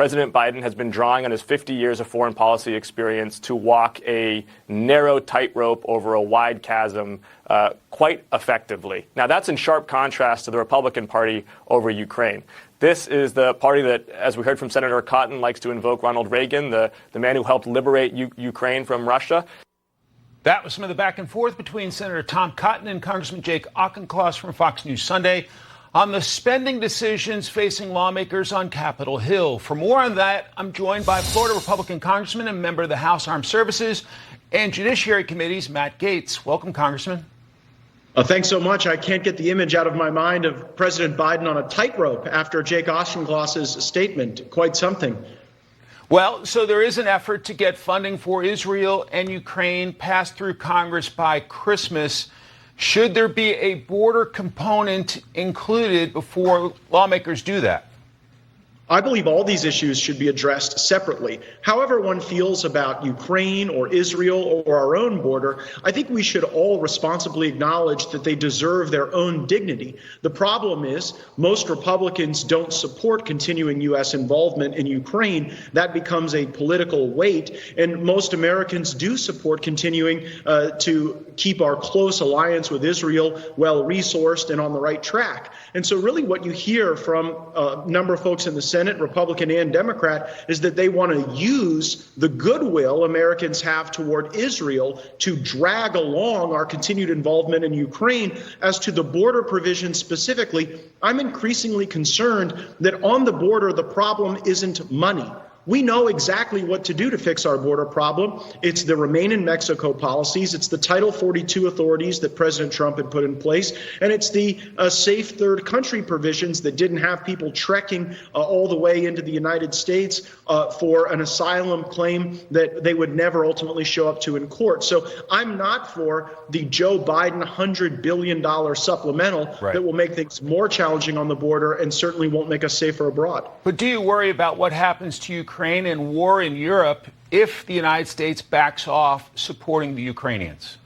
President Biden has been drawing on his 50 years of foreign policy experience to walk a narrow tightrope over a wide chasm quite effectively. Now, that's in sharp contrast to the Republican Party over Ukraine. This is the party that, as we heard from Senator Cotton, likes to invoke Ronald Reagan, the man who helped liberate Ukraine from Russia. That was some of the back and forth between Senator Tom Cotton and Congressman Jake Auchincloss from Fox News Sunday on the spending decisions facing lawmakers on Capitol Hill. For more on that, I'm joined by Florida Republican Congressman and member of the House Armed Services and Judiciary Committees, Matt Gaetz. Welcome, Congressman. Thanks so much. I can't get the image out of my mind of President Biden on a tightrope after Jake Auchincloss's statement. Quite something. Well, so there is an effort to get funding for Israel and Ukraine passed through Congress by Christmas. Should there be a border component included before lawmakers do that? I believe all these issues should be addressed separately. However one feels about Ukraine or Israel or our own border, I think we should all responsibly acknowledge that they deserve their own dignity. The problem is most Republicans don't support continuing U.S. involvement in Ukraine. That becomes a political weight, and most Americans do support continuing to keep our close alliance with Israel well-resourced and on the right track. And so really what you hear from a number of folks in the Senate, Republican and Democrat, is that they want to use the goodwill Americans have toward Israel to drag along our continued involvement in Ukraine. As to the border provision specifically, I'm increasingly concerned that on the border, the problem isn't money. We know exactly what to do to fix our border problem. It's the Remain in Mexico policies. It's the Title 42 authorities that President Trump had put in place. And it's the safe third country provisions that didn't have people trekking all the way into the United States for an asylum claim that they would never ultimately show up to in court. So I'm not for the Joe Biden $100 billion supplemental that will make things more challenging on the border and certainly won't make us safer abroad. But do you worry about what happens to Ukraine and war in Europe if the United States backs off supporting the Ukrainians?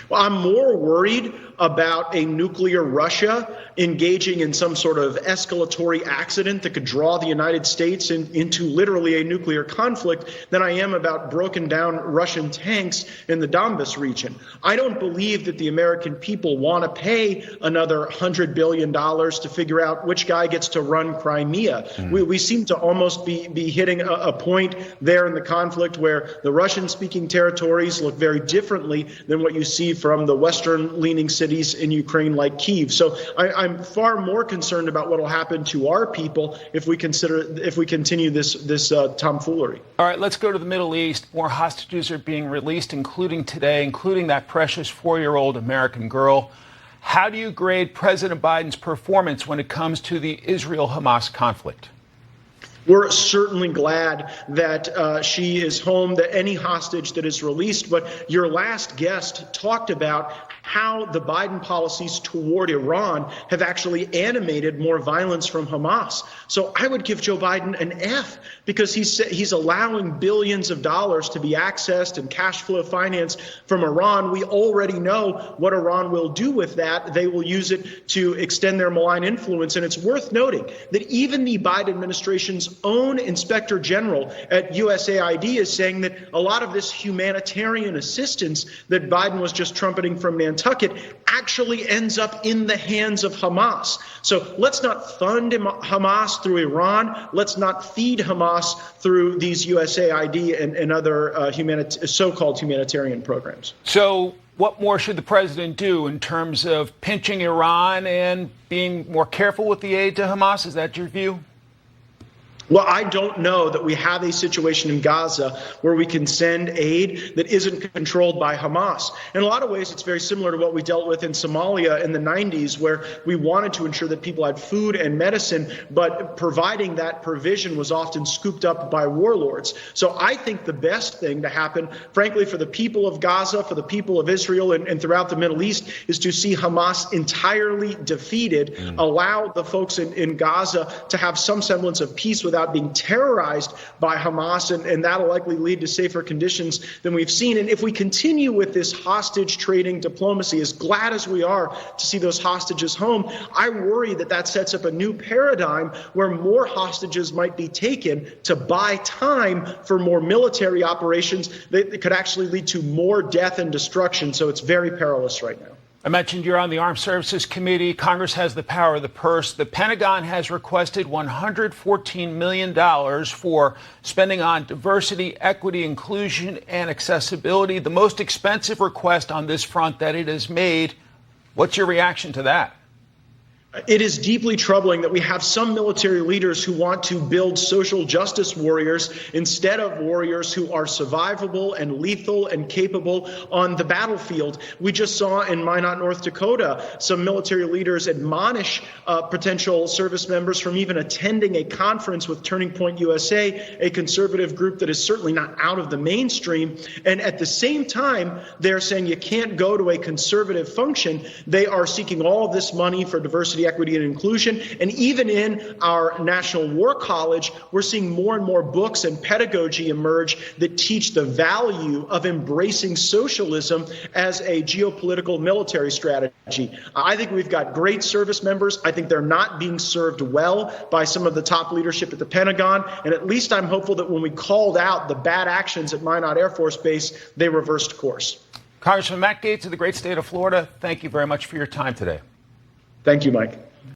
Well, I'm more worried about a nuclear Russia engaging in some sort of escalatory accident that could draw the United States into literally a nuclear conflict than I am about broken down Russian tanks in the Donbas region. I don't believe that the American people want to pay another $100 billion to figure out which guy gets to run Crimea. We seem to almost be hitting a point there in the conflict where the Russian-speaking territories look very differently than what you see from the Western-leaning cities in Ukraine like Kyiv. So I'm far more concerned about what will happen to our people if we continue this tomfoolery. All right, let's go to the Middle East. More hostages are being released, including today, including that precious 4-year-old American girl. How do you grade President Biden's performance when it comes to the Israel-Hamas conflict? We're certainly glad that she is home, that any hostage that is released. But your last guest talked about how the Biden policies toward Iran have actually animated more violence from Hamas. So I would give Joe Biden an F, because he's allowing billions of dollars to be accessed and cash flow financed from Iran. We already know what Iran will do with that. They will use it to extend their malign influence. And it's worth noting that even the Biden administration's own inspector general at USAID is saying that a lot of this humanitarian assistance that Biden was just trumpeting from Nantucket actually ends up in the hands of Hamas. So let's not fund Hamas through Iran. Let's not feed Hamas through these USAID and other so-called humanitarian programs. So what more should the president do in terms of pinching Iran and being more careful with the aid to Hamas? Is that your view? Well, I don't know that we have a situation in Gaza where we can send aid that isn't controlled by Hamas. In a lot of ways, it's very similar to what we dealt with in Somalia in the 90s, where we wanted to ensure that people had food and medicine, but providing that provision was often scooped up by warlords. So I think the best thing to happen, frankly, for the people of Gaza, for the people of Israel and throughout the Middle East, is to see Hamas entirely defeated, allow the folks in Gaza to have some semblance of peace with without being terrorized by Hamas, and that'll likely lead to safer conditions than we've seen. And if we continue with this hostage trading diplomacy, as glad as we are to see those hostages home, I worry that that sets up a new paradigm where more hostages might be taken to buy time for more military operations that could actually lead to more death and destruction. So it's very perilous right now. I mentioned you're on the Armed Services Committee. Congress has the power of the purse. The Pentagon has requested $114 million for spending on diversity, equity, inclusion, and accessibility, the most expensive request on this front that it has made. What's your reaction to that? It is deeply troubling that we have some military leaders who want to build social justice warriors instead of warriors who are survivable and lethal and capable on the battlefield. We just saw in Minot, North Dakota, some military leaders admonish potential service members from even attending a conference with Turning Point USA, a conservative group that is certainly not out of the mainstream. And at the same time, they're saying you can't go to a conservative function. They are seeking all of this money for diversity, equity, and inclusion. And even in our National War College, we're seeing more and more books and pedagogy emerge that teach the value of embracing socialism as a geopolitical military strategy. I think we've got great service members. I think they're not being served well by some of the top leadership at the Pentagon. And at least I'm hopeful that when we called out the bad actions at Minot Air Force Base, they reversed course. Congressman Matt Gaetz of the great state of Florida, thank you very much for your time today. Thank you, Mike.